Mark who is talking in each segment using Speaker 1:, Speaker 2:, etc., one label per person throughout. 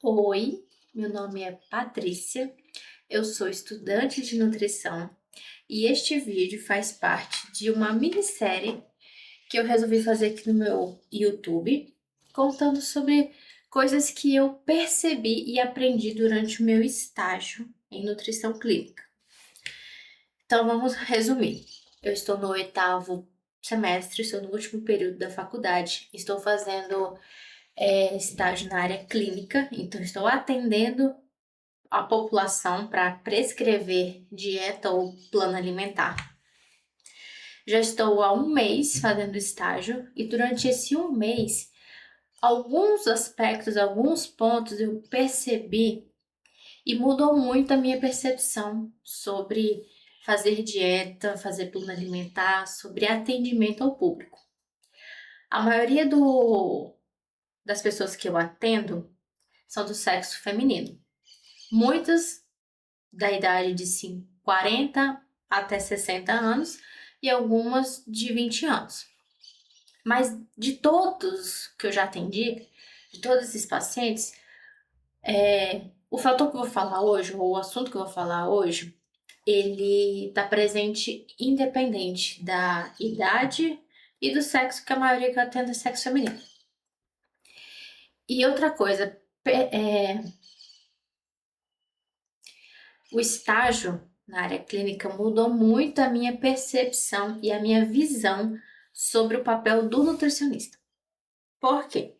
Speaker 1: Oi, meu nome é Patrícia, eu sou estudante de nutrição e este vídeo faz parte de uma minissérie que eu resolvi fazer aqui no meu YouTube, contando sobre coisas que eu percebi e aprendi durante o meu estágio em nutrição clínica. Então vamos resumir. Eu estou no oitavo semestre, estou no último período da faculdade, estou fazendo estágio na área clínica, então estou atendendo a população para prescrever dieta ou plano alimentar. Já estou há um mês fazendo estágio e durante esse um mês, alguns aspectos, alguns pontos eu percebi e mudou muito a minha percepção sobre fazer dieta, fazer plano alimentar, sobre atendimento ao público. A maioria das pessoas que eu atendo são do sexo feminino. Muitas da idade de 40 até 60 anos e algumas de 20 anos. Mas de todos que eu já atendi, de todos esses pacientes, o fator que eu vou falar hoje, ou o assunto que eu vou falar hoje, ele está presente independente da idade e do sexo, que a maioria que eu atendo é sexo feminino. E outra coisa, o estágio na área clínica mudou muito a minha percepção e a minha visão sobre o papel do nutricionista. Por quê?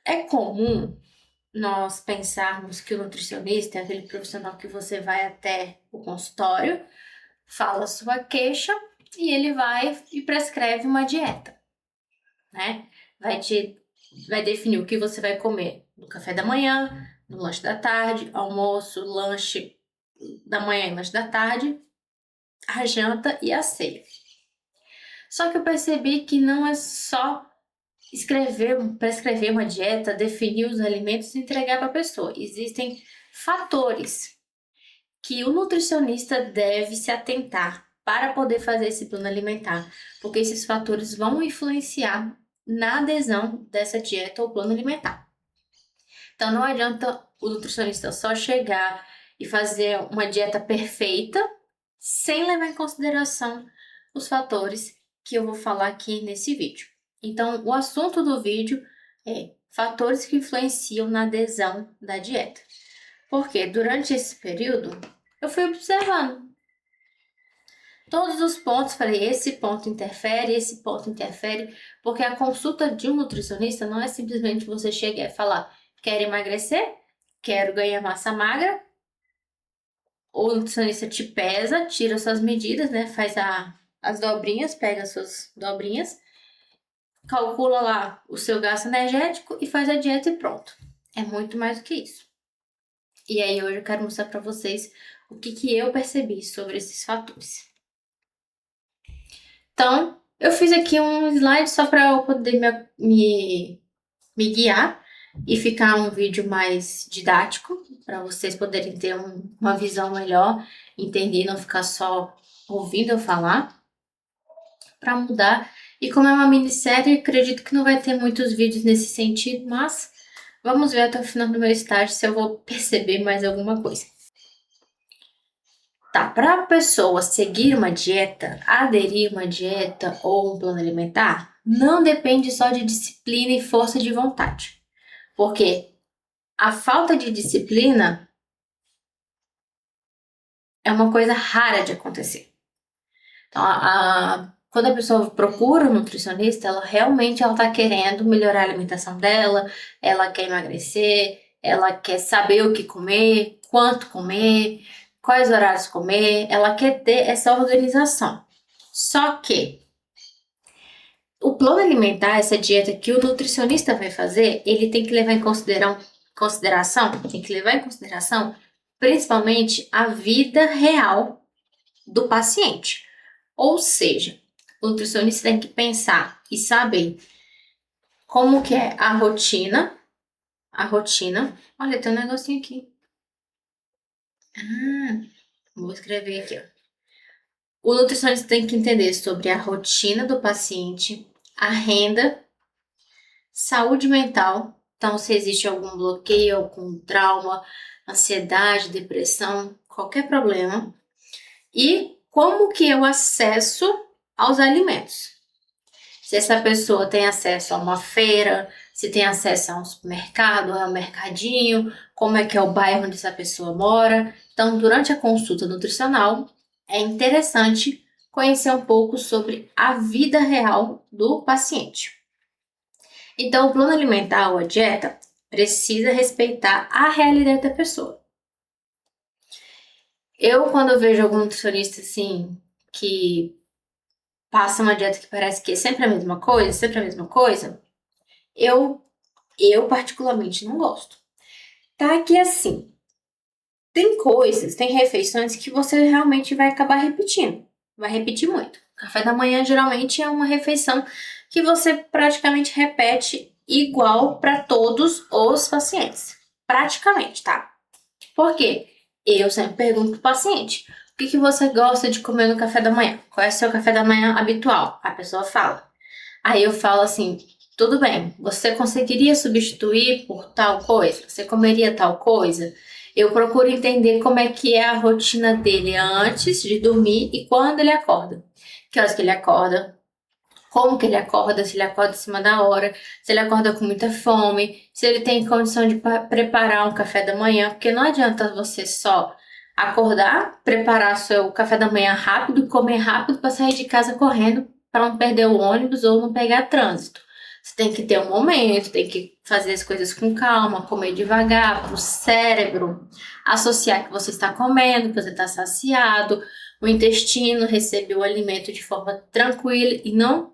Speaker 1: É comum nós pensarmos que o nutricionista é aquele profissional que você vai até o consultório, fala a sua queixa e ele vai e prescreve uma dieta, né? Vai definir o que você vai comer no café da manhã, no lanche da tarde, almoço, lanche da manhã e lanche da tarde, a janta e a ceia. Só que eu percebi que não é só prescrever uma dieta, definir os alimentos e entregar para a pessoa. Existem fatores que o nutricionista deve se atentar para poder fazer esse plano alimentar, porque esses fatores vão influenciar na adesão dessa dieta ou plano alimentar. Então não adianta o nutricionista só chegar e fazer uma dieta perfeita sem levar em consideração os fatores que eu vou falar aqui nesse vídeo. Então, o assunto do vídeo é fatores que influenciam na adesão da dieta. Porque durante esse período eu fui observando todos os pontos, falei, esse ponto interfere, porque a consulta de um nutricionista não é simplesmente você chegar e falar, quero emagrecer, quero ganhar massa magra, o nutricionista te pesa, tira suas medidas, né? Faz as dobrinhas, pega as suas dobrinhas, calcula lá o seu gasto energético e faz a dieta e pronto. É muito mais do que isso. E aí hoje eu quero mostrar para vocês o que eu percebi sobre esses fatores. Então, eu fiz aqui um slide só para eu poder me guiar e ficar um vídeo mais didático, para vocês poderem ter uma visão melhor, entender e não ficar só ouvindo eu falar, para mudar. E como é uma minissérie, acredito que não vai ter muitos vídeos nesse sentido, mas vamos ver até o final do meu estágio se eu vou perceber mais alguma coisa. Tá, para a pessoa seguir uma dieta, aderir uma dieta ou um plano alimentar, não depende só de disciplina e força de vontade. Porque a falta de disciplina é uma coisa rara de acontecer. Então, quando a pessoa procura um nutricionista, ela realmente está querendo melhorar a alimentação dela, ela quer emagrecer, ela quer saber o que comer, quanto comer, quais horários comer, ela quer ter essa organização. Só que o plano alimentar, essa dieta que o nutricionista vai fazer, ele tem que levar em consideração principalmente a vida real do paciente. Ou seja, o nutricionista tem que pensar e saber como que é a rotina. Olha, tem um negocinho aqui. Vou escrever aqui, ó. O nutricionista tem que entender sobre a rotina do paciente, a renda, saúde mental, Então, se existe algum bloqueio, algum trauma, ansiedade, depressão, qualquer problema. E como que eu acesso aos alimentos? Se essa pessoa tem acesso a uma feira, se tem acesso a um supermercado, a um mercadinho, como é que é o bairro onde essa pessoa mora. Então, durante a consulta nutricional, é interessante conhecer um pouco sobre a vida real do paciente. Então, o plano alimentar ou a dieta precisa respeitar a realidade da pessoa. Quando eu vejo algum nutricionista assim, que passa uma dieta que parece que é sempre a mesma coisa, eu particularmente não gosto. Tá que assim, tem refeições que você realmente vai acabar repetindo. Vai repetir muito. Café da manhã geralmente é uma refeição que você praticamente repete igual para todos os pacientes. Praticamente, tá? Por quê? Eu sempre pergunto pro paciente: o que você gosta de comer no café da manhã? Qual é o seu café da manhã habitual? A pessoa fala. Aí eu falo assim: tudo bem, você conseguiria substituir por tal coisa? Você comeria tal coisa? Eu procuro entender como é que é a rotina dele antes de dormir e quando ele acorda. Que horas que ele acorda? Como que ele acorda? Se ele acorda em cima da hora? Se ele acorda com muita fome? Se ele tem condição de preparar um café da manhã? Porque não adianta você só acordar, preparar seu café da manhã rápido, comer rápido para sair de casa correndo para não perder o ônibus ou não pegar trânsito. Você tem que ter um momento, tem que fazer as coisas com calma, comer devagar, para o cérebro associar que você está comendo, que você está saciado, o intestino receber o alimento de forma tranquila e não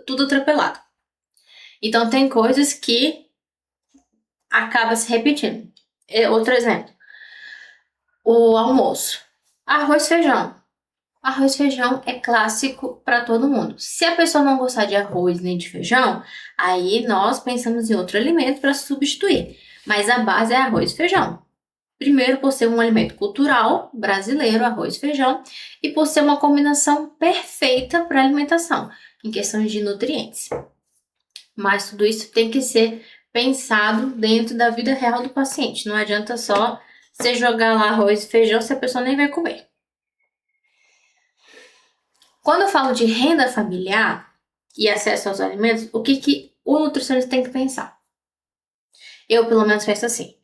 Speaker 1: tudo atropelado. Então tem coisas que acaba se repetindo. Outro exemplo, o almoço. Arroz e feijão. Arroz e feijão é clássico para todo mundo. Se a pessoa não gostar de arroz nem de feijão, aí nós pensamos em outro alimento para substituir. Mas a base é arroz e feijão. Primeiro, por ser um alimento cultural brasileiro, arroz e feijão, e por ser uma combinação perfeita para alimentação, em questões de nutrientes. Mas tudo isso tem que ser pensado dentro da vida real do paciente. Não adianta só você jogar lá arroz e feijão se a pessoa nem vai comer. Quando eu falo de renda familiar e acesso aos alimentos, o que o nutricionista tem que pensar? Eu, pelo menos, penso assim.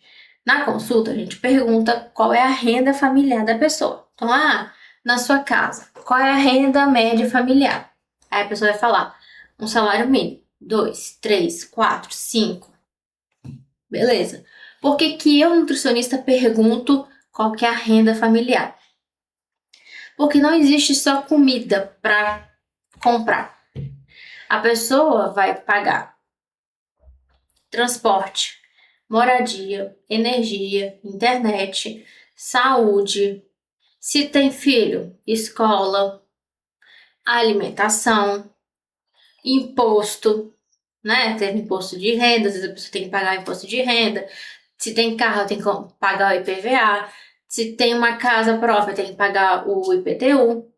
Speaker 1: Na consulta, a gente pergunta qual é a renda familiar da pessoa. Então, na sua casa, qual é a renda média familiar? Aí a pessoa vai falar um salário mínimo, 2, 3, 4, 5. Beleza. Por que eu, nutricionista, pergunto qual que é a renda familiar? Porque não existe só comida para comprar. A pessoa vai pagar transporte, moradia, energia, internet, saúde. Se tem filho, escola, alimentação, imposto, né? Tem imposto de renda, às vezes a pessoa tem que pagar imposto de renda. Se tem carro, tem que pagar o IPVA. Se tem uma casa própria, tem que pagar o IPTU.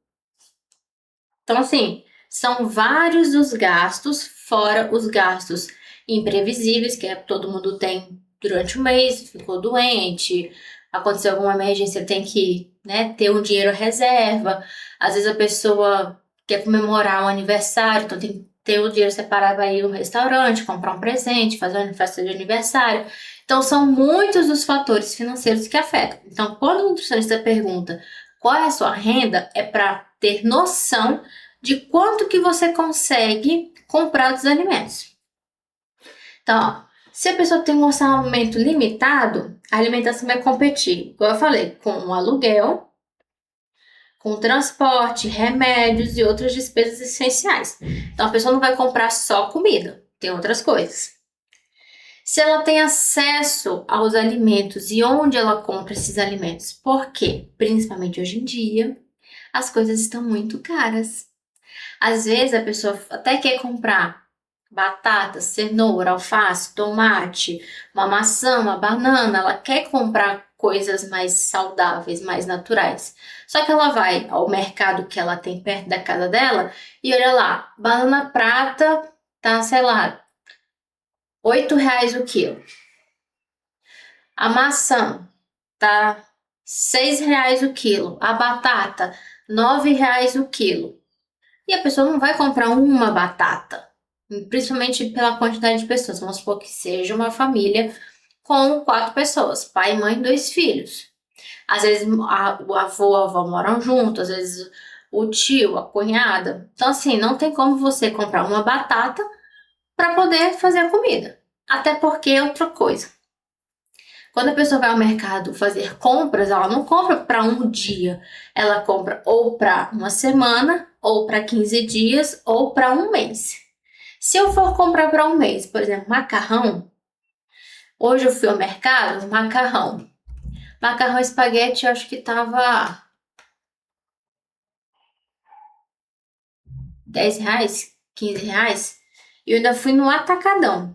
Speaker 1: Então, assim, são vários os gastos, fora os gastos imprevisíveis, que todo mundo tem durante o mês, ficou doente, aconteceu alguma emergência, tem que, né, ter um dinheiro reserva. Às vezes a pessoa quer comemorar um aniversário, então tem que ter o dinheiro separado para ir no restaurante, comprar um presente, fazer uma festa de aniversário. Então, são muitos os fatores financeiros que afetam. Então, quando o nutricionista pergunta qual é a sua renda, é para ter noção de quanto que você consegue comprar dos alimentos. Então, ó, se a pessoa tem um orçamento limitado, a alimentação vai competir, igual eu falei, com o aluguel, com transporte, remédios e outras despesas essenciais. Então, a pessoa não vai comprar só comida, tem outras coisas. Se ela tem acesso aos alimentos e onde ela compra esses alimentos, por quê? Principalmente hoje em dia, as coisas estão muito caras. Às vezes a pessoa até quer comprar batata, cenoura, alface, tomate, uma maçã, uma banana, ela quer comprar coisas mais saudáveis, mais naturais. Só que ela vai ao mercado que ela tem perto da casa dela e olha lá, banana prata tá, sei lá, R$ 8 o quilo. A maçã tá R$ 6 o quilo. A batata, R$ 9 o quilo. E a pessoa não vai comprar uma batata, principalmente pela quantidade de pessoas. Vamos supor que seja uma família com 4 pessoas, pai, mãe, 2 filhos. Às vezes o avô, a avó moram juntos, às vezes o tio, a cunhada. Então, assim, não tem como você comprar uma batata para poder fazer a comida. Até porque é outra coisa. Quando a pessoa vai ao mercado fazer compras, ela não compra para um dia. Ela compra ou para uma semana, ou para 15 dias, ou para um mês. Se eu for comprar para um mês, por exemplo, macarrão, hoje eu fui ao mercado, macarrão. Macarrão espaguete eu acho que tava R$ 10, R$ 15. E eu ainda fui no Atacadão,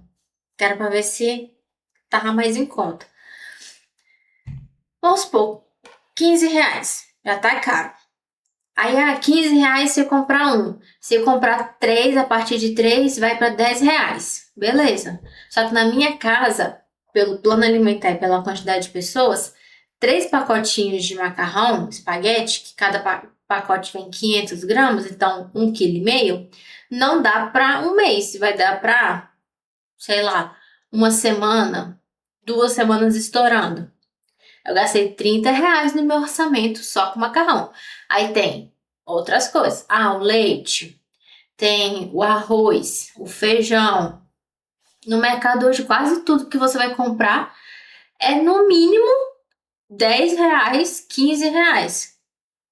Speaker 1: que era para ver se tava mais em conta. Vamos supor, R$ 15. Já tá caro. Aí, R$ 15 se eu comprar um. Se eu comprar 3, a partir de 3 vai para R$ 10. Beleza. Só que na minha casa, pelo plano alimentar e pela quantidade de pessoas, 3 pacotinhos de macarrão, espaguete, que cada pacote vem 500 gramas, então 1,5 kg, não dá para um mês. Vai dar para, sei lá, uma semana, 2 semanas estourando. Eu gastei R$ 30 no meu orçamento só com macarrão. Aí tem outras coisas. O leite, tem o arroz, o feijão. No mercado hoje, quase tudo que você vai comprar é no mínimo R$ 10, R$ 15.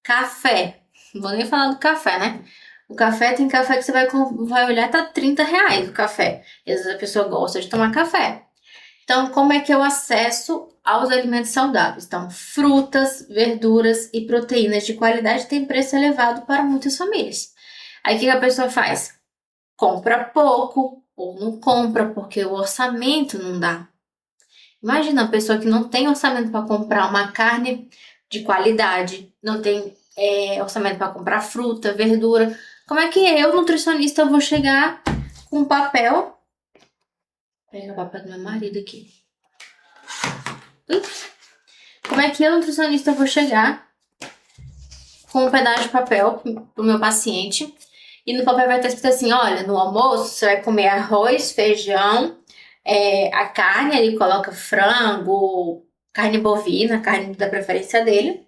Speaker 1: Café. Não vou nem falar do café, né? O café, tem café que você vai olhar, tá R$ 30 o café. E às vezes a pessoa gosta de tomar café. Então, como é que eu acesso aos alimentos saudáveis? Então, frutas, verduras e proteínas de qualidade têm preço elevado para muitas famílias. Aí, o que a pessoa faz? Compra pouco ou não compra porque o orçamento não dá. Imagina uma pessoa que não tem orçamento para comprar uma carne de qualidade, não tem orçamento para comprar fruta, verdura. Como é que eu, nutricionista, vou chegar com papel? Vou pegar o papel do meu marido aqui. Como é que eu, nutricionista, vou chegar com um pedaço de papel pro meu paciente e no papel vai estar escrito assim, olha, no almoço você vai comer arroz, feijão, a carne, ele coloca frango, carne bovina, carne da preferência dele,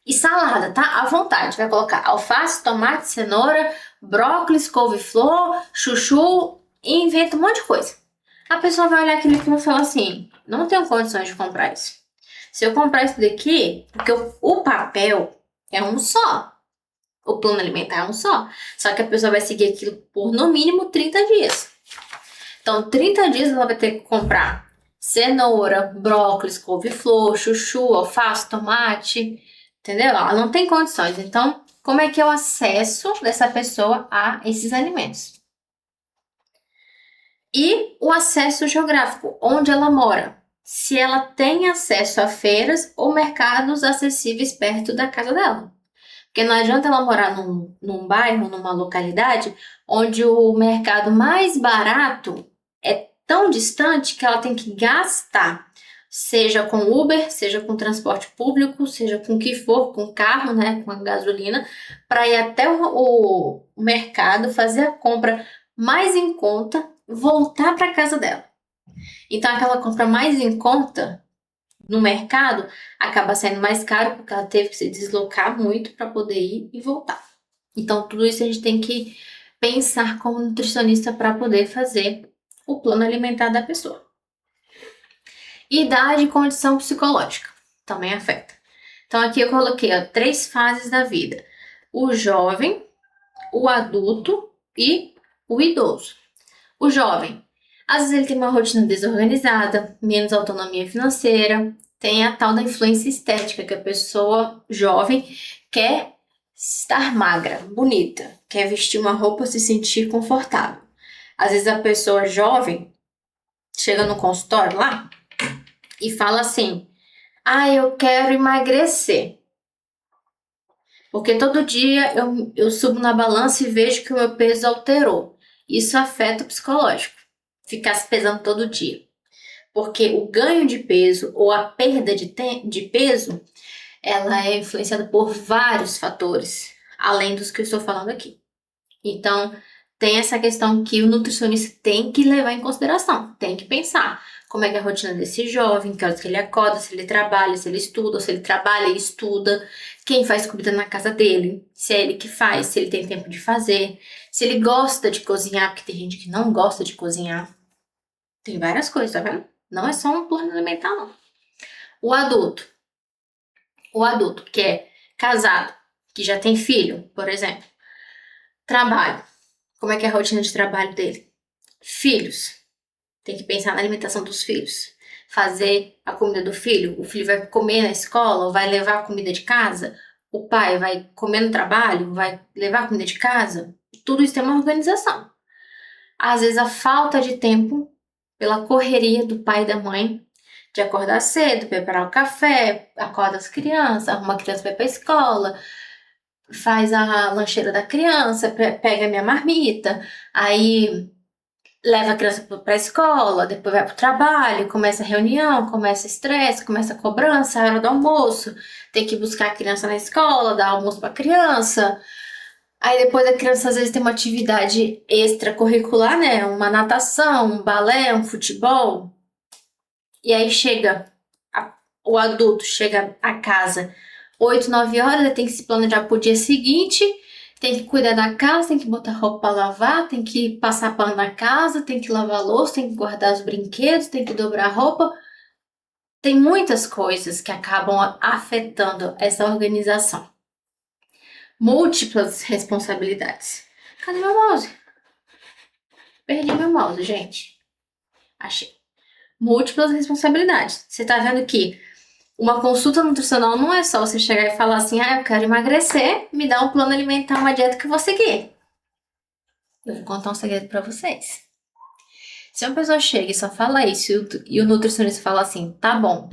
Speaker 1: e salada, tá? À vontade, vai colocar alface, tomate, cenoura, brócolis, couve-flor, chuchu, e inventa um monte de coisa. A pessoa vai olhar aquilo e vai falar assim, não tenho condições de comprar isso. Se eu comprar isso daqui, porque o papel é um só. O plano alimentar é um só. Só que a pessoa vai seguir aquilo por no mínimo 30 dias. Então, 30 dias ela vai ter que comprar cenoura, brócolis, couve-flor, chuchu, alface, tomate. Entendeu? Ela não tem condições. Então, como é que é o acesso dessa pessoa a esses alimentos? E o acesso geográfico, onde ela mora. Se ela tem acesso a feiras ou mercados acessíveis perto da casa dela. Porque não adianta ela morar num bairro, numa localidade, onde o mercado mais barato é tão distante que ela tem que gastar, seja com Uber, seja com transporte público, seja com o que for, com carro, né, com a gasolina, para ir até o mercado, fazer a compra mais em conta, voltar para casa dela. Então, aquela compra mais em conta no mercado acaba sendo mais caro porque ela teve que se deslocar muito para poder ir e voltar. Então, tudo isso a gente tem que pensar como nutricionista para poder fazer o plano alimentar da pessoa. Idade e condição psicológica também afeta. Então, aqui eu coloquei 3 fases da vida: o jovem, o adulto e o idoso. O jovem, às vezes ele tem uma rotina desorganizada, menos autonomia financeira, tem a tal da influência estética, que a pessoa jovem quer estar magra, bonita, quer vestir uma roupa, se sentir confortável. Às vezes a pessoa jovem chega no consultório lá e fala assim, eu quero emagrecer. Porque todo dia eu subo na balança e vejo que o meu peso alterou. Isso afeta o psicológico. ficar se pesando todo dia. Porque o ganho de peso ou a perda de peso, ela é influenciada por vários fatores, além dos que eu estou falando aqui. Então, tem essa questão que o nutricionista tem que levar em consideração, tem que pensar como é que é a rotina desse jovem, que horas que ele acorda, se ele trabalha, se ele estuda, ou se ele trabalha e estuda, quem faz comida na casa dele, se é ele que faz, se ele tem tempo de fazer, se ele gosta de cozinhar, porque tem gente que não gosta de cozinhar. Tem várias coisas, tá vendo? Não é só um plano alimentar, não. O adulto que é casado, que já tem filho, por exemplo, trabalho. Como é que é a rotina de trabalho dele? Filhos. Tem que pensar na alimentação dos filhos. Fazer a comida do filho. O filho vai comer na escola ou vai levar a comida de casa? O pai vai comer no trabalho? Vai levar a comida de casa? Tudo isso tem uma organização. Às vezes a falta de tempo pela correria do pai e da mãe de acordar cedo, preparar o café, acorda as crianças, arruma a criança para ir para a escola, faz a lancheira da criança, pega a minha marmita, aí leva a criança para a escola, depois vai para o trabalho, começa a reunião, começa estresse, começa a cobrança, a hora do almoço, tem que buscar a criança na escola, dar almoço para a criança. Aí depois a criança às vezes tem uma atividade extracurricular, né? Uma natação, um balé, um futebol. E aí o adulto chega a casa 8, 9 horas, tem que se planejar pro dia seguinte, tem que cuidar da casa, tem que botar roupa para lavar, tem que passar pano na casa, tem que lavar a louça, tem que guardar os brinquedos, tem que dobrar a roupa. Tem muitas coisas que acabam afetando essa organização. Múltiplas responsabilidades. Cadê meu mouse? Perdi meu mouse, gente. Achei. Múltiplas responsabilidades. Você tá vendo que uma consulta nutricional não é só você chegar e falar assim, eu quero emagrecer, me dá um plano alimentar, uma dieta que eu vou seguir. Eu vou contar um segredo pra vocês. Se uma pessoa chega e só fala isso e o nutricionista fala assim, tá bom,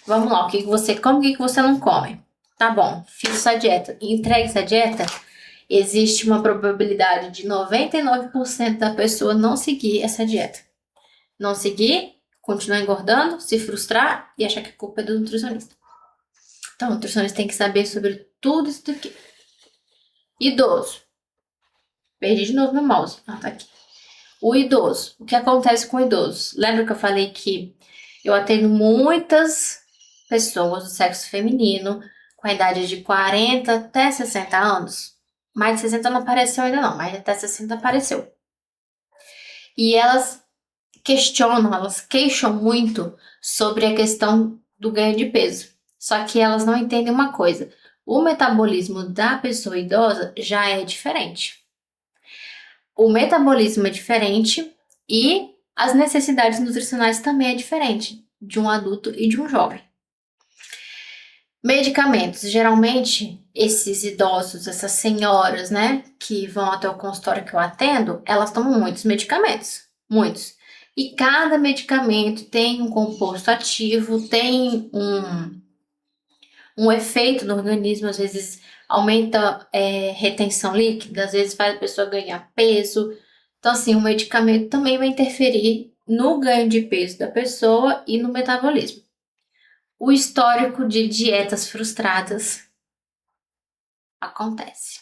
Speaker 1: vamos lá, o que você come, o que você não come? Tá bom, fiz essa dieta e entregue essa dieta, existe uma probabilidade de 99% da pessoa não seguir essa dieta. Não seguir, continuar engordando, se frustrar e achar que a culpa é do nutricionista. Então, o nutricionista tem que saber sobre tudo isso daqui. Idoso. Perdi de novo meu mouse. Tá aqui. O idoso. O que acontece com o idoso? Lembra que eu falei que eu atendo muitas pessoas do sexo feminino com a idade de 40 até 60 anos? Mais de 60 não apareceu ainda não, mas até 60 apareceu. E elas elas queixam muito sobre a questão do ganho de peso. Só que elas não entendem uma coisa: o metabolismo da pessoa idosa já é diferente. O metabolismo é diferente e as necessidades nutricionais também é diferente de um adulto e de um jovem. Medicamentos. Geralmente, esses idosos, essas senhoras, né, que vão até o consultório que eu atendo, elas tomam muitos medicamentos. Muitos. E cada medicamento tem um composto ativo, tem um efeito no organismo, às vezes aumenta retenção líquida, às vezes faz a pessoa ganhar peso. Então, assim, o medicamento também vai interferir no ganho de peso da pessoa e no metabolismo. O histórico de dietas frustradas acontece.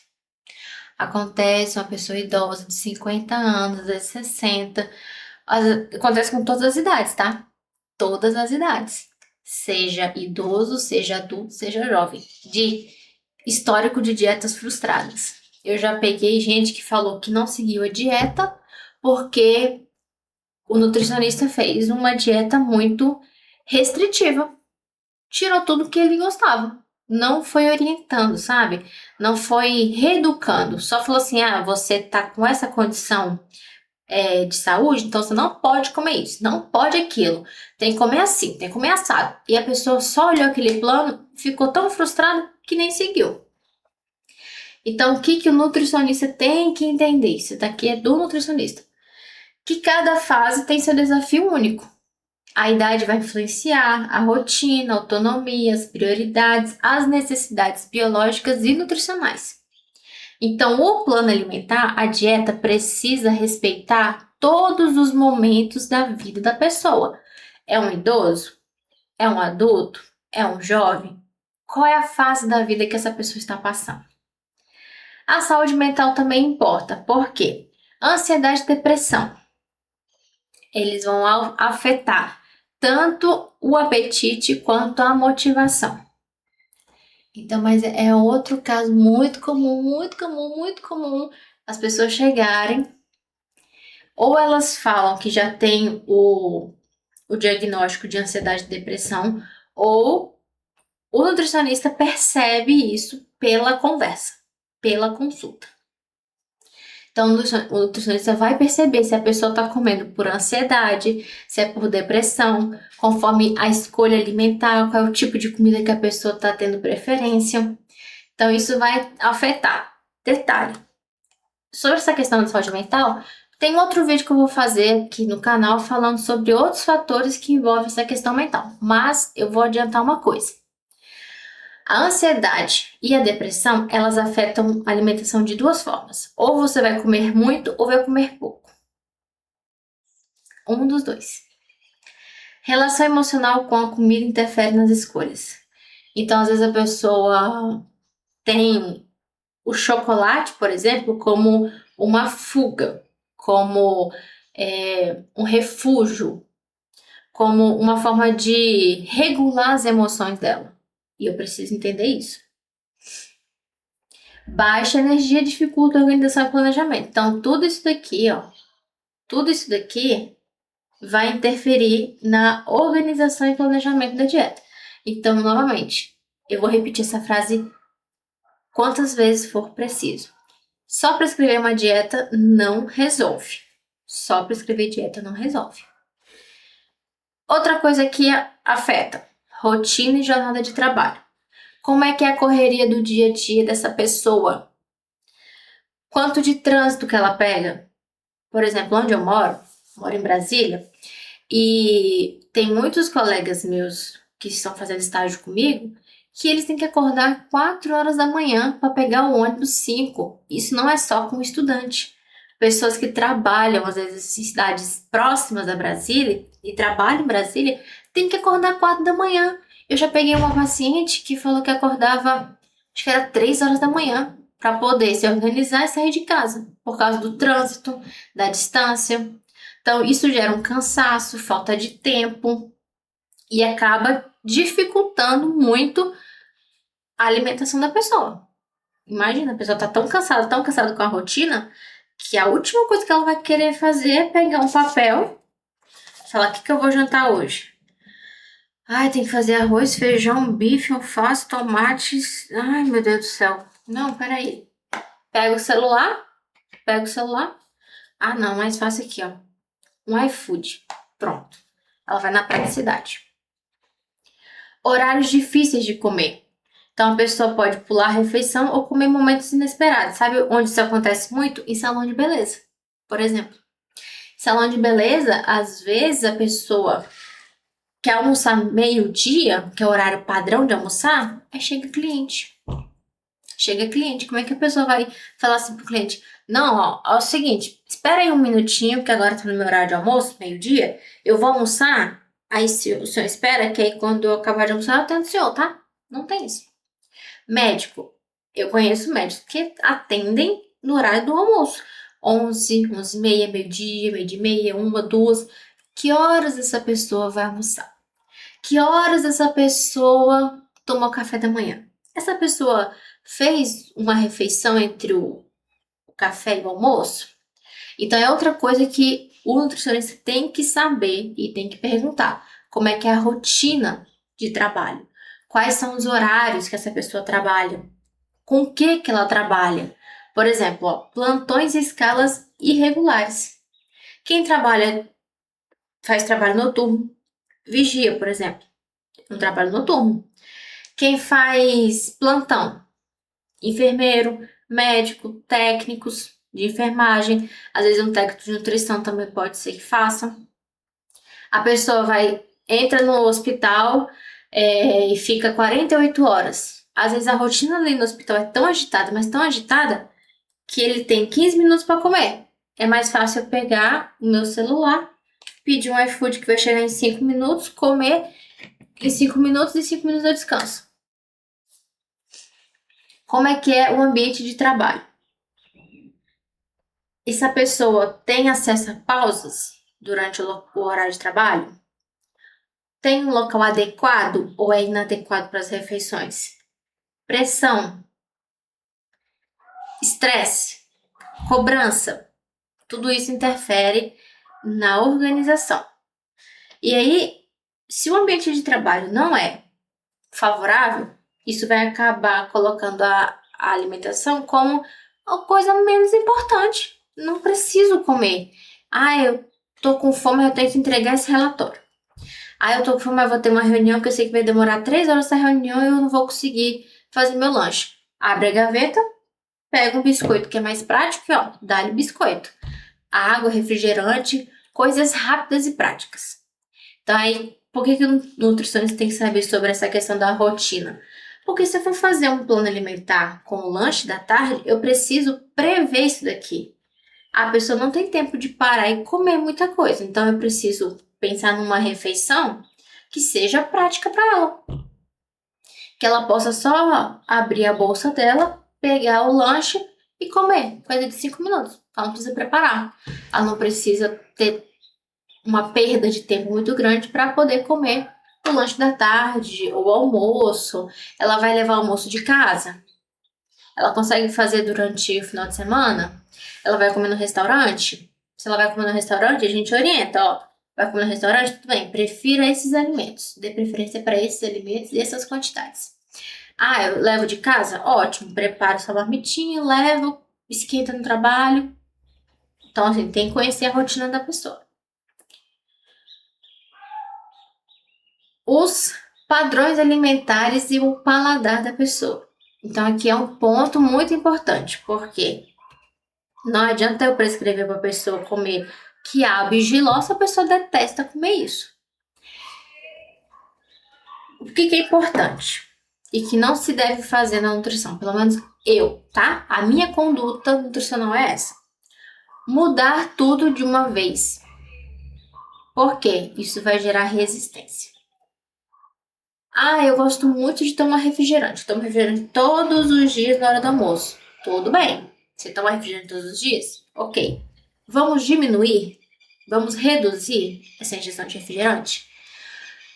Speaker 1: Acontece uma pessoa idosa de 50 anos, às vezes 60. Acontece com todas as idades, tá? Todas as idades. Seja idoso, seja adulto, seja jovem. De histórico de dietas frustradas. Eu já peguei gente que falou que não seguiu a dieta porque o nutricionista fez uma dieta muito restritiva. Tirou tudo que ele gostava. Não foi orientando, sabe? Não foi reeducando. Só falou assim, você tá com essa condição de saúde, então você não pode comer isso, não pode aquilo. Tem que comer assim, tem que comer assado. E a pessoa só olhou aquele plano, ficou tão frustrada que nem seguiu. Então, o que o nutricionista tem que entender? Isso daqui é do nutricionista. Que cada fase tem seu desafio único. A idade vai influenciar a rotina, a autonomia, as prioridades, as necessidades biológicas e nutricionais. Então, o plano alimentar, a dieta precisa respeitar todos os momentos da vida da pessoa. É um idoso? É um adulto? É um jovem? Qual é a fase da vida que essa pessoa está passando? A saúde mental também importa, porque ansiedade e depressão, eles vão afetar tanto o apetite quanto a motivação. Então, mas é outro caso muito comum, muito comum, muito comum, as pessoas chegarem, ou elas falam que já tem o diagnóstico de ansiedade e depressão, ou o nutricionista percebe isso pela conversa, pela consulta. Então, o nutricionista vai perceber se a pessoa está comendo por ansiedade, se é por depressão, conforme a escolha alimentar, qual é o tipo de comida que a pessoa está tendo preferência. Então, isso vai afetar. Detalhe, sobre essa questão da saúde mental, tem outro vídeo que eu vou fazer aqui no canal falando sobre outros fatores que envolvem essa questão mental. Mas eu vou adiantar uma coisa. A ansiedade e a depressão, elas afetam a alimentação de duas formas. Ou você vai comer muito ou vai comer pouco. Um dos dois. Relação emocional com a comida interfere nas escolhas. Então, às vezes a pessoa tem o chocolate, por exemplo, como uma fuga, como um refúgio, como uma forma de regular as emoções dela. E eu preciso entender isso. Baixa energia dificulta a organização e planejamento. Então, tudo isso daqui vai interferir na organização e planejamento da dieta. Então, novamente, eu vou repetir essa frase quantas vezes for preciso. Só prescrever uma dieta não resolve. Só prescrever dieta não resolve. Outra coisa que afeta: rotina e jornada de trabalho. Como é que é a correria do dia a dia dessa pessoa? Quanto de trânsito que ela pega? Por exemplo, onde eu moro em Brasília, e tem muitos colegas meus que estão fazendo estágio comigo, que eles têm que acordar 4 horas da manhã para pegar o ônibus 5. Isso não é só com estudante. Pessoas que trabalham, às vezes, em cidades próximas a Brasília, e trabalham em Brasília, têm que acordar 4 da manhã. Eu já peguei uma paciente que falou que acordava, acho que era 3 horas da manhã, para poder se organizar e sair de casa, por causa do trânsito, da distância. Então, isso gera um cansaço, falta de tempo e acaba dificultando muito a alimentação da pessoa. Imagina, a pessoa tá tão cansada com a rotina, que a última coisa que ela vai querer fazer é pegar um papel e falar: o que eu vou jantar hoje? Ai, tem que fazer arroz, feijão, bife, alface, tomates. Ai, meu Deus do céu. Não, peraí. Pega o celular. Ah, não, mais fácil aqui, ó. Um iFood. Pronto. Ela vai na praticidade. Horários difíceis de comer. Então a pessoa pode pular a refeição ou comer momentos inesperados. Sabe onde isso acontece muito? Em salão de beleza, por exemplo. Salão de beleza, às vezes a pessoa quer almoçar meio-dia, que é o horário padrão de almoçar, aí chega cliente. Como é que a pessoa vai falar assim pro cliente? Não, ó, é o seguinte, espera aí um minutinho, que agora tá no meu horário de almoço, meio-dia, eu vou almoçar, aí se o senhor espera, que aí quando eu acabar de almoçar, eu atendo o senhor, tá? Não tem isso. Médico, eu conheço médicos que atendem no horário do almoço, 11, 11h30, meio-dia, meio-dia e meia, 1, 2. Que horas essa pessoa vai almoçar? Que horas essa pessoa toma o café da manhã? Essa pessoa fez uma refeição entre o café e o almoço? Então é outra coisa que o nutricionista tem que saber e tem que perguntar. Como é que é a rotina de trabalho? Quais são os horários que essa pessoa trabalha? Com o que ela trabalha? Por exemplo, ó, plantões e escalas irregulares. Quem faz trabalho noturno, vigia, por exemplo, um trabalho noturno. Quem faz plantão, enfermeiro, médico, técnicos de enfermagem, às vezes um técnico de nutrição também pode ser que faça. A pessoa entra no hospital e fica 48 horas. Às vezes a rotina ali no hospital é tão agitada, mas tão agitada, que ele tem 15 minutos para comer. é mais fácil eu pegar o meu celular, pedir um iFood que vai chegar em 5 minutos, comer em 5 minutos e 5 minutos eu descanso. Como é que é o ambiente de trabalho? E se a pessoa tem acesso a pausas durante o horário de trabalho? Tem um local adequado ou é inadequado para as refeições? Pressão, estresse, cobrança, tudo isso interfere na organização. E aí, se o ambiente de trabalho não é favorável, isso vai acabar colocando a alimentação como uma coisa menos importante. Não preciso comer. Eu tô com fome, eu tenho que entregar esse relatório. Eu tô com fome, eu vou ter uma reunião que eu sei que vai demorar 3 horas essa reunião e eu não vou conseguir fazer meu lanche. Abre a gaveta, pega um biscoito que é mais prático e dá-lhe biscoito. Água, refrigerante, coisas rápidas e práticas. Então aí, por que o nutricionista tem que saber sobre essa questão da rotina? Porque se eu for fazer um plano alimentar com o lanche da tarde, eu preciso prever isso daqui. A pessoa não tem tempo de parar e comer muita coisa, então eu preciso pensar numa refeição que seja prática para ela. Que ela possa só abrir a bolsa dela, pegar o lanche e comer, coisa de 5 minutos. Ela não precisa preparar. Ela não precisa ter uma perda de tempo muito grande para poder comer o lanche da tarde ou o almoço. Ela vai levar o almoço de casa. Ela consegue fazer durante o final de semana. Ela vai comer no restaurante. Se ela vai comer no restaurante, a gente orienta, vai comer no restaurante, tudo bem, prefira esses alimentos. Dê preferência para esses alimentos e essas quantidades. Eu levo de casa? Ótimo, preparo sua marmitinha, levo, esquenta no trabalho. Então, assim, tem que conhecer a rotina da pessoa. Os padrões alimentares e o paladar da pessoa. Então, aqui é um ponto muito importante, porque não adianta eu prescrever para a pessoa comer quiabo e jiló se a pessoa detesta comer isso. O que é importante e que não se deve fazer na nutrição, pelo menos eu, tá? A minha conduta nutricional é essa. Mudar tudo de uma vez. Por quê? Isso vai gerar resistência. Eu gosto muito de tomar refrigerante. Tomo refrigerante todos os dias na hora do almoço. Tudo bem. Você toma refrigerante todos os dias? Ok. Vamos diminuir? Vamos reduzir essa ingestão de refrigerante?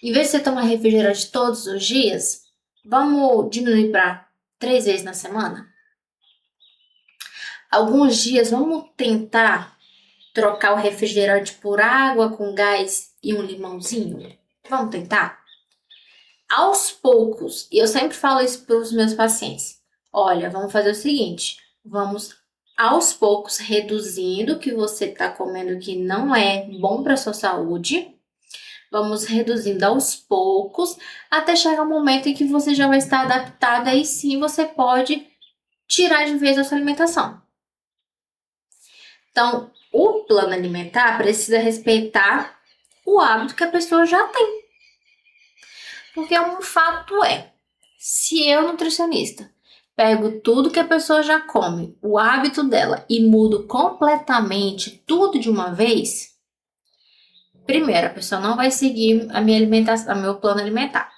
Speaker 1: Em vez de você tomar refrigerante todos os dias, vamos diminuir para 3 vezes na semana? Alguns dias vamos tentar trocar o refrigerante por água com gás e um limãozinho? Vamos tentar? Aos poucos, e eu sempre falo isso para os meus pacientes, olha, vamos fazer o seguinte, vamos aos poucos reduzindo o que você está comendo que não é bom para sua saúde, vamos reduzindo aos poucos, até chegar um momento em que você já vai estar adaptada e sim você pode tirar de vez a sua alimentação. Então, o plano alimentar precisa respeitar o hábito que a pessoa já tem. Porque um fato é, se eu, nutricionista, pego tudo que a pessoa já come, o hábito dela, e mudo completamente tudo de uma vez, primeiro, a pessoa não vai seguir a minha alimentação, o meu plano alimentar.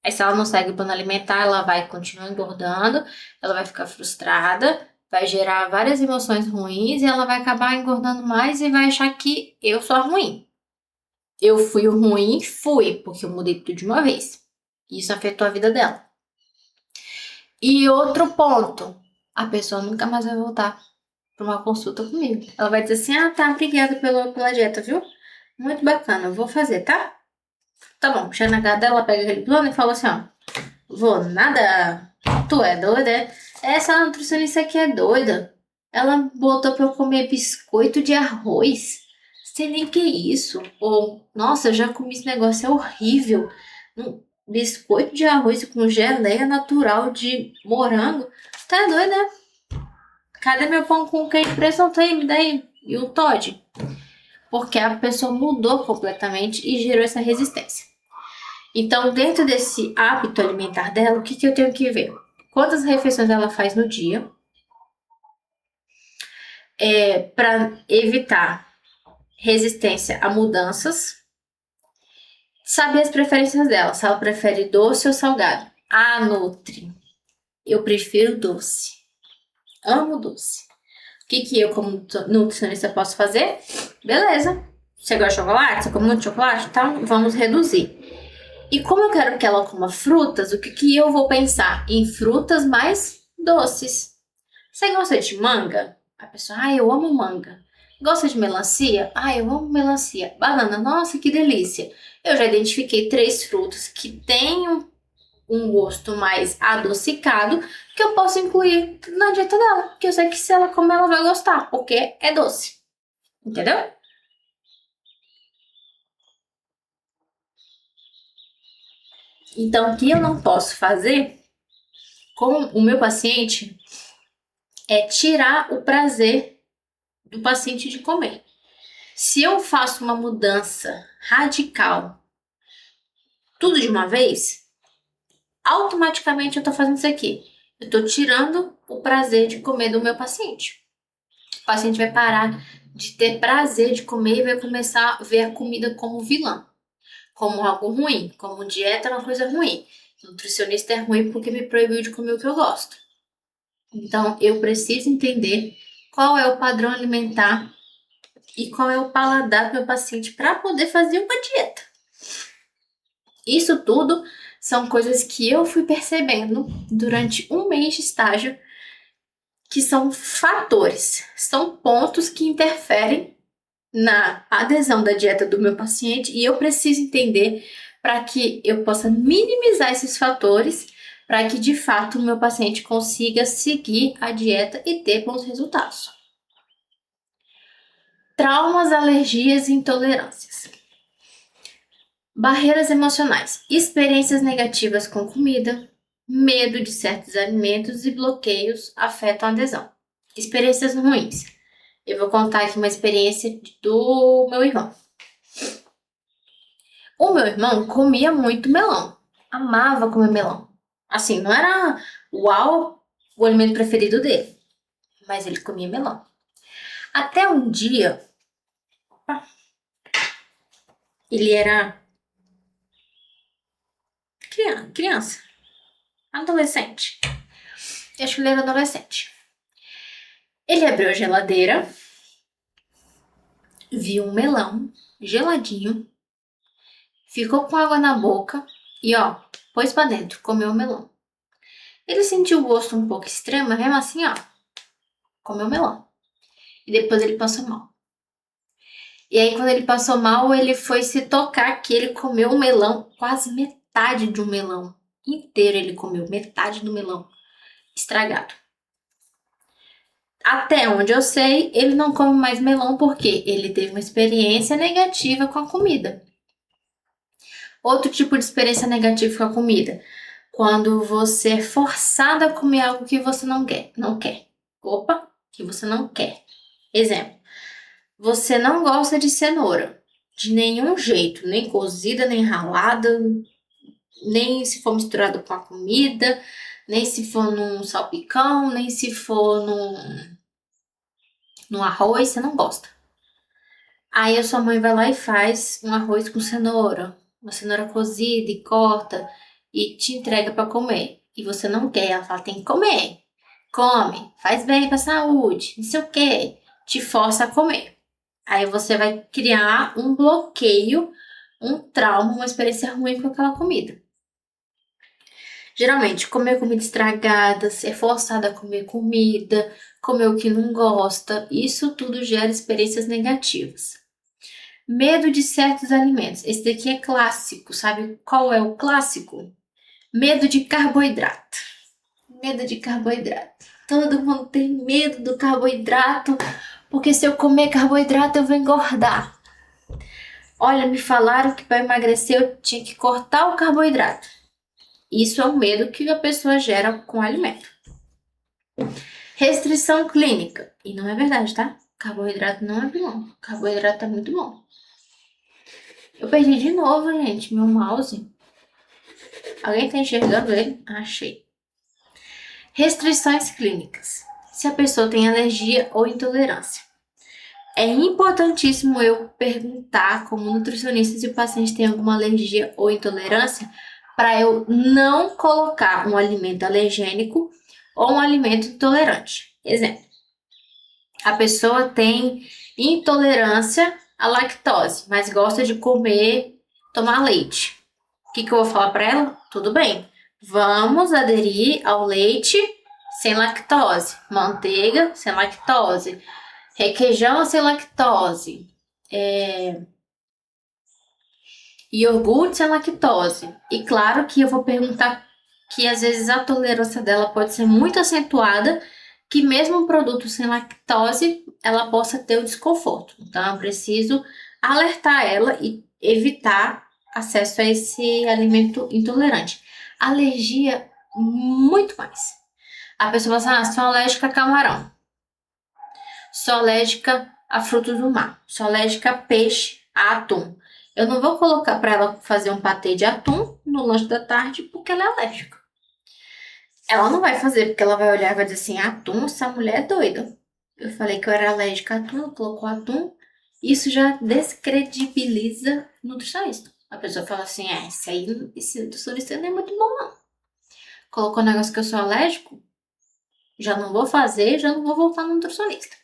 Speaker 1: Aí, se ela não segue o plano alimentar, ela vai continuar engordando, ela vai ficar frustrada, vai gerar várias emoções ruins e ela vai acabar engordando mais e vai achar que eu sou ruim. Eu fui o ruim, porque eu mudei tudo de uma vez. Isso afetou a vida dela. E outro ponto, a pessoa nunca mais vai voltar para uma consulta comigo. Ela vai dizer assim, tá, obrigada pela dieta, viu? Muito bacana, eu vou fazer, tá? Tá bom, chega na casa dela, ela pega aquele plano e fala assim, vou nada, tu é doida, é? Essa nutricionista aqui é doida. Ela botou pra eu comer biscoito de arroz. Sei nem que é isso. Ou, nossa, eu já comi esse negócio, é horrível. Biscoito de arroz com geleia natural de morango. Tá doido, né? Cadê meu pão com queijo preto? Não tem, me dá aí. E o Todd? Porque a pessoa mudou completamente e gerou essa resistência. Então, dentro desse hábito alimentar dela, o que eu tenho que ver? Quantas refeições ela faz no dia? para evitar resistência a mudanças. Saber as preferências dela, se ela prefere doce ou salgado. Ah, Nutri, eu prefiro doce. Amo doce. O que eu, como nutricionista, posso fazer? Beleza. Você gosta de chocolate? Você come muito chocolate? Então, vamos reduzir. E como eu quero que ela coma frutas, o que eu vou pensar? Em frutas mais doces. Você gosta de manga? A pessoa, eu amo manga. Gosta de melancia? Eu amo melancia. Banana, nossa, que delícia. Eu já identifiquei 3 frutas que têm um gosto mais adocicado que eu posso incluir na dieta dela. Porque eu sei que se ela comer, ela vai gostar, porque é doce. Entendeu? Então, o que eu não posso fazer com o meu paciente é tirar o prazer do paciente de comer. Se eu faço uma mudança radical, tudo de uma vez, automaticamente eu tô fazendo isso aqui. Eu tô tirando o prazer de comer do meu paciente. O paciente vai parar de ter prazer de comer e vai começar a ver a comida como vilã, como algo ruim, como dieta é uma coisa ruim. Nutricionista é ruim porque me proibiu de comer o que eu gosto. Então, eu preciso entender qual é o padrão alimentar e qual é o paladar do meu paciente para poder fazer uma dieta. Isso tudo são coisas que eu fui percebendo durante um mês de estágio, que são fatores, são pontos que interferem na adesão da dieta do meu paciente e eu preciso entender para que eu possa minimizar esses fatores, para que de fato o meu paciente consiga seguir a dieta e ter bons resultados. Traumas, alergias e intolerâncias. Barreiras emocionais, experiências negativas com comida, medo de certos alimentos e bloqueios afetam a adesão. Experiências ruins. Eu vou contar aqui uma experiência do meu irmão. O meu irmão comia muito melão. Amava comer melão. Assim, não era uau, o alimento preferido dele. Mas ele comia melão. Até um dia, ele era criança, adolescente. Acho que ele era adolescente. Ele abriu a geladeira, viu um melão geladinho, ficou com água na boca e pôs pra dentro, comeu o melão. Ele sentiu o gosto um pouco extremo, mas mesmo assim, comeu o melão. E depois ele passou mal. E aí quando ele passou mal, ele foi se tocar que ele comeu um melão, quase metade de um melão inteiro ele comeu, metade do melão estragado. Até onde eu sei, ele não come mais melão porque ele teve uma experiência negativa com a comida. Outro tipo de experiência negativa com a comida, quando você é forçado a comer algo que você não quer. Que você não quer. Exemplo, você não gosta de cenoura, de nenhum jeito, nem cozida, nem ralada, nem se for misturado com a comida, nem se for num salpicão, nem se for no arroz, você não gosta. Aí a sua mãe vai lá e faz um arroz com cenoura, uma cenoura cozida e corta e te entrega para comer. E você não quer, ela fala, tem que comer. Come, faz bem para a saúde, não sei o quê. Te força a comer. Aí você vai criar um bloqueio, um trauma, uma experiência ruim com aquela comida. Geralmente, comer comida estragada, ser forçada a comer comida, comer o que não gosta, isso tudo gera experiências negativas. Medo de certos alimentos. Esse daqui é clássico. Sabe qual é o clássico? Medo de carboidrato. Medo de carboidrato. Todo mundo tem medo do carboidrato, porque se eu comer carboidrato eu vou engordar. Olha, me falaram que para emagrecer eu tinha que cortar o carboidrato. Isso é um medo que a pessoa gera com o alimento. Restrição clínica. E não é verdade, tá? Carboidrato não é bom. Carboidrato é muito bom. Eu perdi de novo, gente, meu mouse. Alguém tá enxergando ele? Achei. Restrições clínicas. se a pessoa tem alergia ou intolerância. É importantíssimo eu perguntar, como nutricionista, se o paciente tem alguma alergia ou intolerância, para eu não colocar um alimento alergênico ou um alimento intolerante. Exemplo, a pessoa tem intolerância à lactose, mas gosta de tomar leite. O que eu vou falar para ela? Tudo bem, vamos aderir ao leite sem lactose, manteiga sem lactose, requeijão sem lactose, iogurte sem lactose. E claro que eu vou perguntar que às vezes a tolerância dela pode ser muito acentuada, que mesmo um produto sem lactose, ela possa ter o desconforto. Então eu preciso alertar ela e evitar acesso a esse alimento intolerante. Alergia, muito mais. A pessoa fala assim, sou alérgica a camarão, sou alérgica a frutos do mar, sou alérgica a peixe, a atum. Eu não vou colocar para ela fazer um patê de atum no lanche da tarde porque ela é alérgica. Ela não vai fazer porque ela vai olhar e vai dizer assim, atum, essa mulher é doida. Eu falei que eu era alérgica a atum, ela colocou atum. Isso já descredibiliza o nutricionista. A pessoa fala assim, esse nutricionista não é muito bom não. Colocou um negócio que eu sou alérgico, já não vou fazer, já não vou voltar no nutricionista.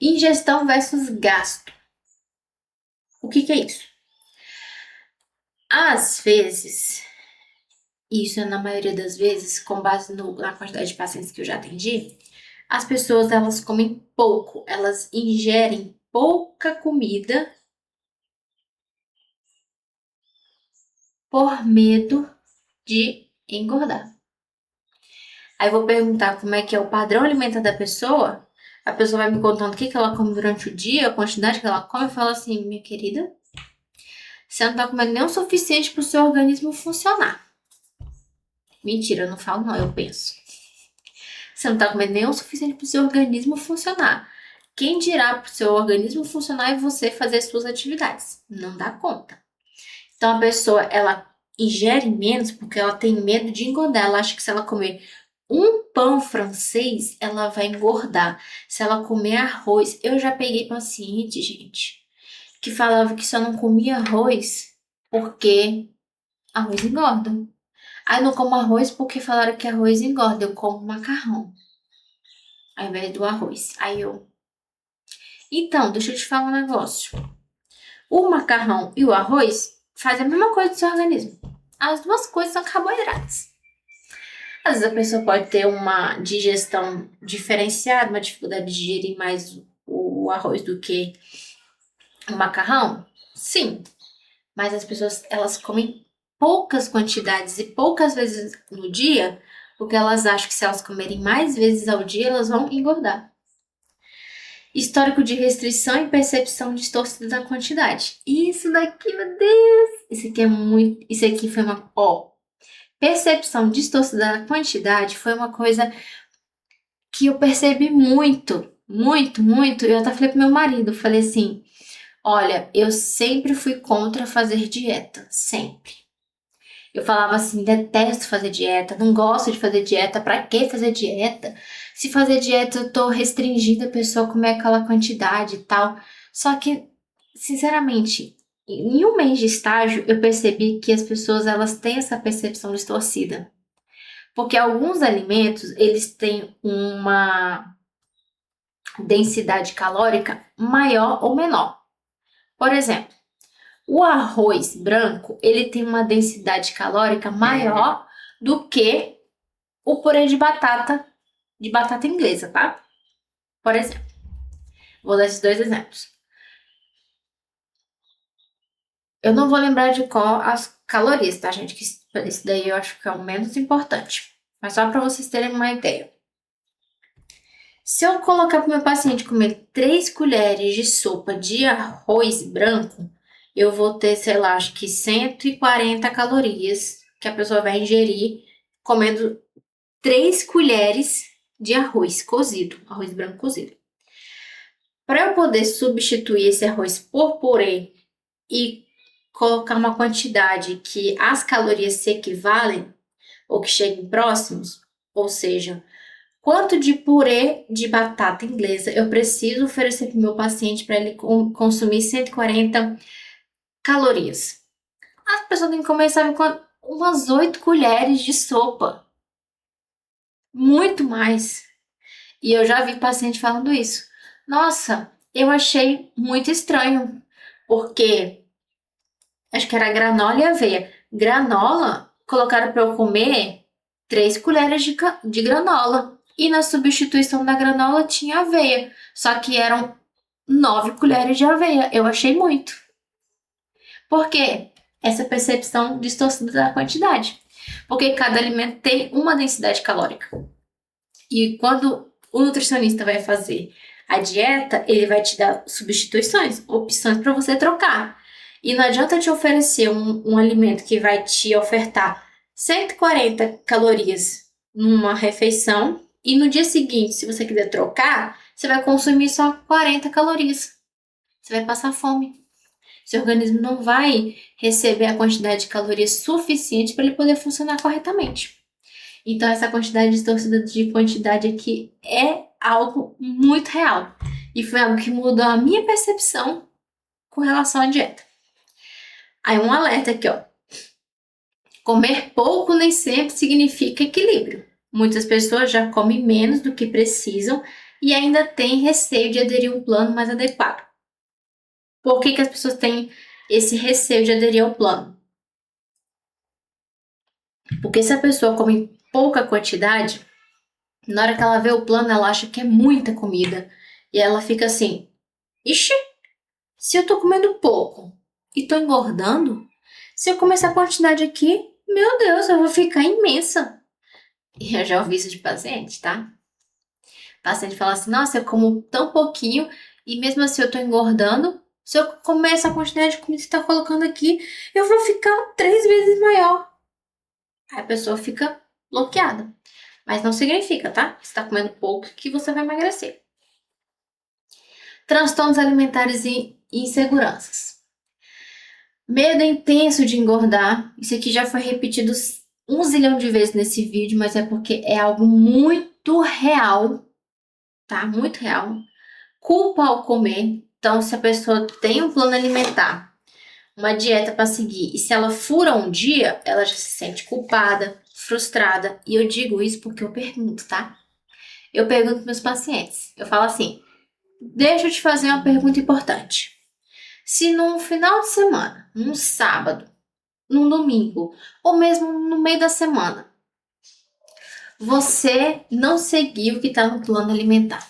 Speaker 1: Ingestão versus gasto. O que é isso? Às vezes, isso é na maioria das vezes, com base na quantidade de pacientes que eu já atendi, as pessoas elas comem pouco, elas ingerem pouca comida por medo de engordar. Aí eu vou perguntar como é que é o padrão alimentar da pessoa, a pessoa vai me contando o que ela come durante o dia, a quantidade que ela come, e fala assim, minha querida, você não tá comendo nem o suficiente para o seu organismo funcionar. Mentira, eu não falo não, eu penso. Você não tá comendo nem o suficiente para o seu organismo funcionar. Quem dirá para o seu organismo funcionar e você fazer suas atividades? Não dá conta. Então a pessoa, ela ingere menos porque ela tem medo de engordar. Ela acha que se ela comer um pão francês, ela vai engordar. Se ela comer arroz, eu já peguei paciente, gente, que falava que só não comia arroz porque arroz engorda. Aí não como arroz porque falaram que arroz engorda. Eu como macarrão ao invés do arroz. Aí eu. Então, deixa eu te falar um negócio. O macarrão e o arroz fazem a mesma coisa do seu organismo. As duas coisas são carboidratos. Às vezes a pessoa pode ter uma digestão diferenciada, uma dificuldade de digerir mais o arroz do que o macarrão. Sim, mas as pessoas elas comem poucas quantidades e poucas vezes no dia, porque elas acham que se elas comerem mais vezes ao dia, elas vão engordar. Histórico de restrição e percepção distorcida da quantidade. Isso daqui, meu Deus! Isso aqui é muito. Isso aqui foi uma. Percepção distorcida da quantidade foi uma coisa que eu percebi muito, muito, muito. Eu até falei pro meu marido, falei assim: olha, eu sempre fui contra fazer dieta, sempre. Eu falava assim, detesto fazer dieta, não gosto de fazer dieta, pra que fazer dieta? Se fazer dieta eu tô restringindo a pessoa a comer aquela quantidade e tal. Só que, sinceramente, em um mês de estágio eu percebi que as pessoas elas têm essa percepção distorcida. Porque alguns alimentos, eles têm uma densidade calórica maior ou menor. Por exemplo, o arroz branco, ele tem uma densidade calórica maior do que o purê de batata inglesa, tá? Por exemplo, vou dar esses dois exemplos. Eu não vou lembrar de qual as calorias, tá, gente? Que isso daí eu acho que é o menos importante. Mas só para vocês terem uma ideia. Se eu colocar para o meu paciente comer 3 colheres de sopa de arroz branco, eu vou ter, sei lá, acho que 140 calorias que a pessoa vai ingerir comendo 3 colheres de arroz cozido, arroz branco cozido. Para eu poder substituir esse arroz por purê e colocar uma quantidade que as calorias se equivalem ou que cheguem próximos, ou seja, quanto de purê de batata inglesa eu preciso oferecer para o meu paciente para ele consumir 140 calorias. As pessoas têm que comer, sabe, com umas 8 colheres de sopa. Muito mais. E eu já vi paciente falando isso. Nossa, eu achei muito estranho, porque acho que era granola e aveia. Granola, colocaram para eu comer 3 colheres de granola. E na substituição da granola tinha aveia. Só que eram 9 colheres de aveia. Eu achei muito. Por quê? Essa percepção distorcida da quantidade. Porque cada alimento tem uma densidade calórica. E quando o nutricionista vai fazer a dieta, ele vai te dar substituições, opções para você trocar. E não adianta te oferecer um alimento que vai te ofertar 140 calorias numa refeição e no dia seguinte, se você quiser trocar, você vai consumir só 40 calorias. Você vai passar fome. Seu organismo não vai receber a quantidade de calorias suficiente para ele poder funcionar corretamente. Então, essa quantidade distorcida de quantidade aqui é algo muito real. E foi algo que mudou a minha percepção com relação à dieta. Aí, um alerta aqui, ó. Comer pouco nem sempre significa equilíbrio. Muitas pessoas já comem menos do que precisam e ainda têm receio de aderir a um plano mais adequado. Por que as pessoas têm esse receio de aderir ao plano? Porque se a pessoa come pouca quantidade, na hora que ela vê o plano, ela acha que é muita comida. E ela fica assim, ixi, se eu tô comendo pouco e tô engordando, se eu comer essa quantidade aqui, meu Deus, eu vou ficar imensa. E eu já ouvi isso de paciente, tá? O paciente fala assim, nossa, eu como tão pouquinho e mesmo assim eu tô engordando. Se eu comer essa quantidade de comida que você tá colocando aqui, eu vou ficar 3 vezes maior. Aí a pessoa fica bloqueada. Mas não significa, tá? Que você tá comendo pouco que você vai emagrecer. Transtornos alimentares e inseguranças. Medo intenso de engordar. Isso aqui já foi repetido 1 zilhão de vezes nesse vídeo, mas é porque é algo muito real, tá? Muito real. Culpa ao comer. Então, se a pessoa tem um plano alimentar, uma dieta para seguir, e se ela fura um dia, ela já se sente culpada, frustrada. E eu digo isso porque eu pergunto, tá? Eu pergunto para meus pacientes. Eu falo assim, deixa eu te fazer uma pergunta importante. Se num final de semana, num sábado, num domingo, ou mesmo no meio da semana, você não seguir o que está no plano alimentar,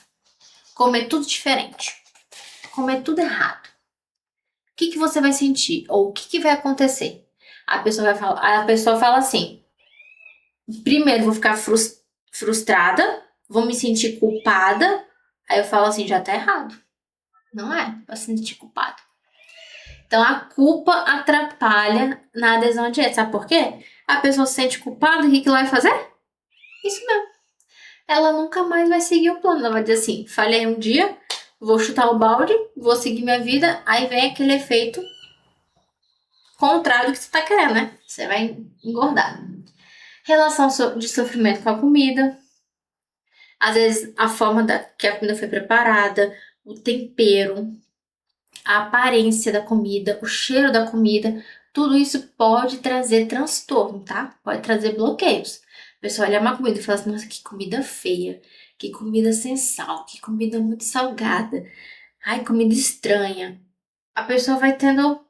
Speaker 1: comer tudo diferente, comer tudo errado, o que você vai sentir? Ou o que vai acontecer? A pessoa fala assim, primeiro vou ficar frustrada, vou me sentir culpada, aí eu falo assim, já tá errado. Não é pra se sentir culpado. Então, a culpa atrapalha na adesão à dieta. Sabe por quê? A pessoa se sente culpada, o que ela vai fazer? Isso mesmo. Ela nunca mais vai seguir o plano. Ela vai dizer assim, falhei um dia, vou chutar o balde, vou seguir minha vida. Aí vem aquele efeito contrário do que você tá querendo, né? Você vai engordar. Relação de sofrimento com a comida. Às vezes, a forma que a comida foi preparada, o tempero, a aparência da comida, o cheiro da comida, tudo isso pode trazer transtorno, tá? Pode trazer bloqueios. A pessoa olha uma comida e fala assim, nossa, que comida feia, que comida sem sal, que comida muito salgada, ai, comida estranha. A pessoa vai tendo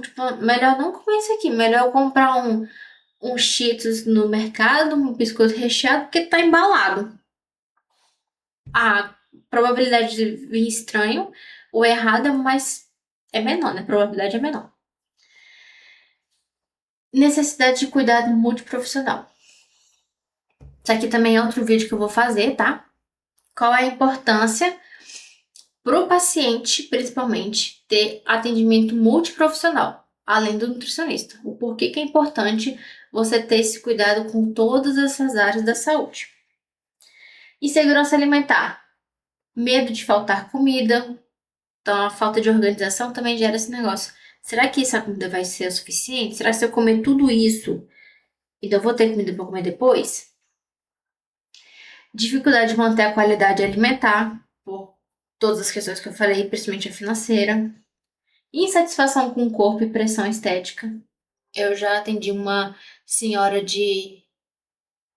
Speaker 1: tipo, melhor não comer isso aqui, melhor eu comprar um Cheetos no mercado, um biscoito recheado, porque tá embalado. A probabilidade de vir estranho ou errado é menor, né? A probabilidade é menor. Necessidade de cuidado multiprofissional. Isso aqui também é outro vídeo que eu vou fazer, tá? Qual é a importância para o paciente, principalmente, ter atendimento multiprofissional, além do nutricionista. O porquê que é importante você ter esse cuidado com todas essas áreas da saúde. Insegurança alimentar. Medo de faltar comida. Então, a falta de organização também gera esse negócio. Será que essa comida vai ser o suficiente? Será que se eu comer tudo isso, então eu vou ter comida para comer depois? dificuldade de manter a qualidade alimentar, por todas as questões que eu falei, principalmente a financeira, insatisfação com o corpo e pressão estética. Eu já atendi uma senhora de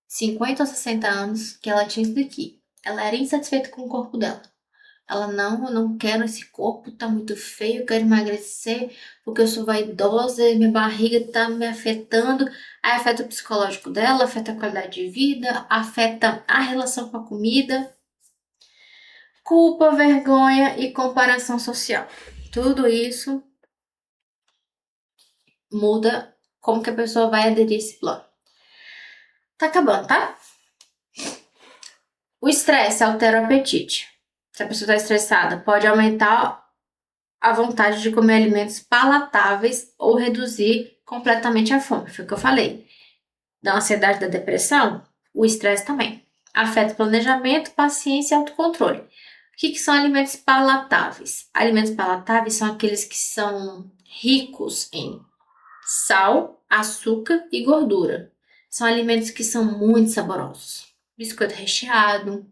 Speaker 1: 50 ou 60 anos que ela tinha isso daqui. Ela era insatisfeita com o corpo dela. Ela, não, eu não quero esse corpo, tá muito feio, eu quero emagrecer, porque eu sou vaidosa, e minha barriga tá me afetando. Aí afeta o psicológico dela, afeta a qualidade de vida, afeta a relação com a comida. Culpa, vergonha e comparação social. Tudo isso muda como que a pessoa vai aderir a esse plano. Tá acabando, tá? O estresse altera o apetite. Se a pessoa está estressada, pode aumentar a vontade de comer alimentos palatáveis ou reduzir completamente a fome. Foi o que eu falei. Da ansiedade, da depressão, o estresse também. Afeta o planejamento, paciência e autocontrole. O que são alimentos palatáveis? Alimentos palatáveis são aqueles que são ricos em sal, açúcar e gordura. São alimentos que são muito saborosos. Biscoito recheado,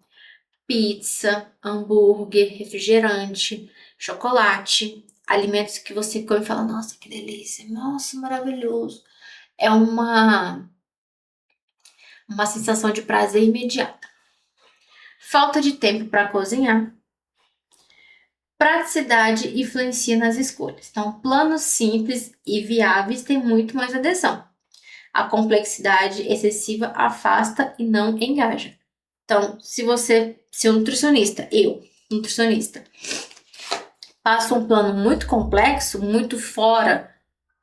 Speaker 1: pizza, hambúrguer, refrigerante, chocolate, alimentos que você come e fala, nossa, que delícia, nossa, maravilhoso. É uma sensação de prazer imediata. Falta de tempo para cozinhar. Praticidade influencia nas escolhas. Então, planos simples e viáveis têm muito mais adesão. A complexidade excessiva afasta e não engaja. Então, se o nutricionista, nutricionista, passa um plano muito complexo, muito fora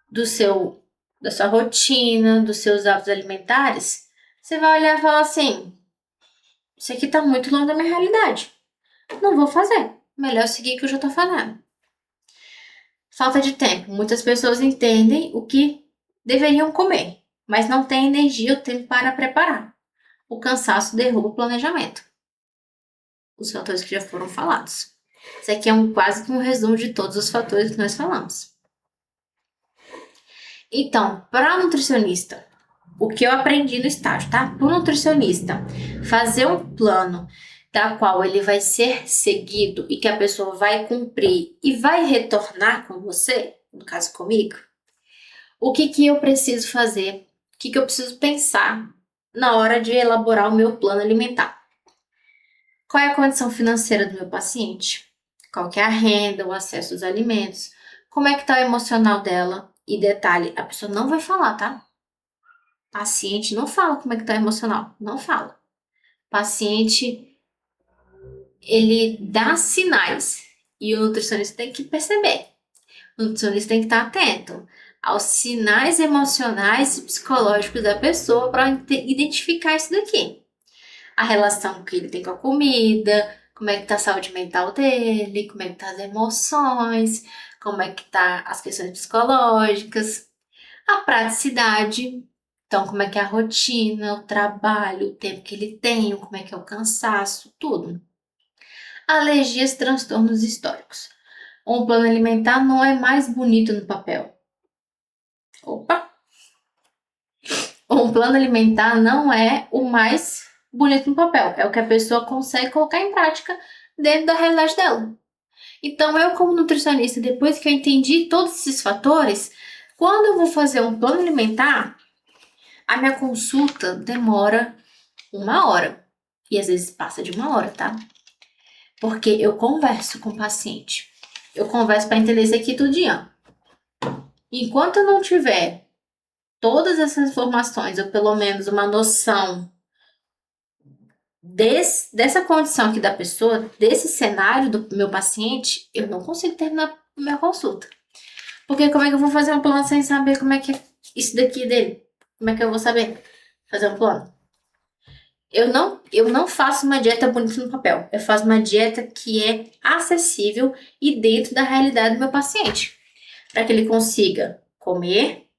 Speaker 1: da sua rotina, dos seus hábitos alimentares, você vai olhar e falar assim, isso aqui tá muito longe da minha realidade. Não vou fazer. Melhor seguir o que eu já tô fazendo. Falta de tempo. Muitas pessoas entendem o que deveriam comer, mas não têm energia ou tempo para preparar. O cansaço derruba o planejamento. Os fatores que já foram falados. Isso aqui é quase que um resumo de todos os fatores que nós falamos. Então, para o nutricionista, o que eu aprendi no estágio, tá? Para o nutricionista fazer um plano da qual ele vai ser seguido e que a pessoa vai cumprir e vai retornar com você, no caso comigo, o que eu preciso fazer, o que eu preciso pensar na hora de elaborar o meu plano alimentar. Qual é a condição financeira do meu paciente? Qual que é a renda, o acesso aos alimentos? Como é que tá o emocional dela? E detalhe, a pessoa não vai falar, tá? Paciente não fala como é que tá o emocional, não fala. Paciente, ele dá sinais e o nutricionista tem que perceber. O nutricionista tem que estar atento aos sinais emocionais e psicológicos da pessoa para identificar isso daqui. A relação que ele tem com a comida, como é que tá a saúde mental dele, como é que tá as emoções, como é que tá as questões psicológicas, a praticidade, então como é que é a rotina, o trabalho, o tempo que ele tem, como é que é o cansaço, tudo. Alergias, transtornos históricos. Um plano alimentar não é mais bonito no papel. Opa! Um plano alimentar não é o mais bonito no papel. É o que a pessoa consegue colocar em prática dentro da realidade dela. Então, eu como nutricionista, depois que eu entendi todos esses fatores, quando eu vou fazer um plano alimentar, a minha consulta demora 1 hora. E às vezes passa de 1 hora, tá? Porque eu converso com o paciente. Eu converso para entender isso aqui tudinho. Enquanto eu não tiver todas essas informações, ou pelo menos uma noção dessa condição aqui da pessoa, desse cenário do meu paciente, eu não consigo terminar a minha consulta. Porque como é que eu vou fazer um plano sem saber como é que é isso daqui dele? Como é que eu vou saber fazer um plano? Eu não faço uma dieta bonita no papel. Eu faço uma dieta que é acessível e dentro da realidade do meu paciente. Para que ele consiga comer,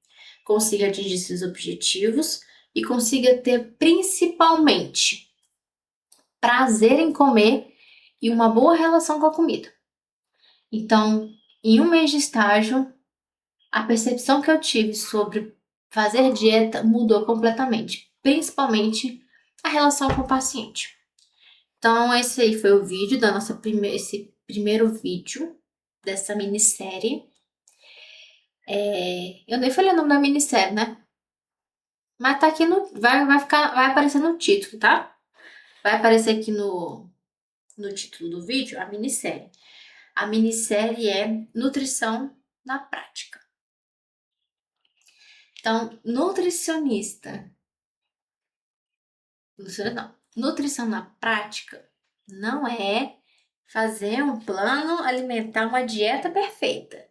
Speaker 1: consiga atingir seus objetivos e consiga ter principalmente prazer em comer e uma boa relação com a comida. Então, em 1 mês de estágio, a percepção que eu tive sobre fazer dieta mudou completamente, principalmente a relação com o paciente. Então, esse aí foi o vídeo da nossa esse primeiro vídeo dessa minissérie. Eu nem falei o nome da minissérie, né? Mas tá aqui no. Vai aparecer no título, tá? Vai aparecer aqui no título do vídeo a minissérie. A minissérie é Nutrição na Prática. Então, nutrição na prática não é fazer um plano alimentar, uma dieta perfeita.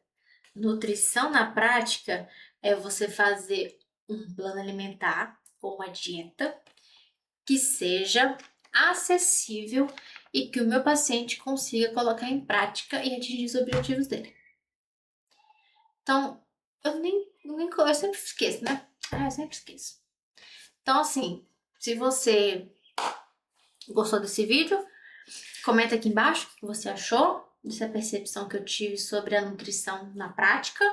Speaker 1: Nutrição na prática é você fazer um plano alimentar ou uma dieta que seja acessível e que o meu paciente consiga colocar em prática e atingir os objetivos dele. Então, eu sempre esqueço, né? Eu sempre esqueço. Então, assim, se você gostou desse vídeo, comenta aqui embaixo o que você achou dessa percepção que eu tive sobre a nutrição na prática.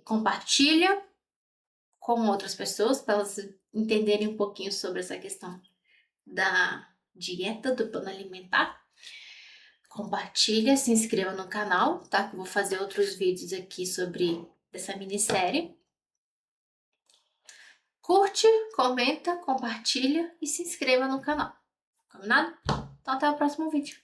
Speaker 1: Compartilha com outras pessoas para elas entenderem um pouquinho sobre essa questão da dieta, do plano alimentar. Compartilha, se inscreva no canal, tá? Que eu vou fazer outros vídeos aqui sobre essa minissérie. Curte, comenta, compartilha e se inscreva no canal. Combinado? Então até o próximo vídeo.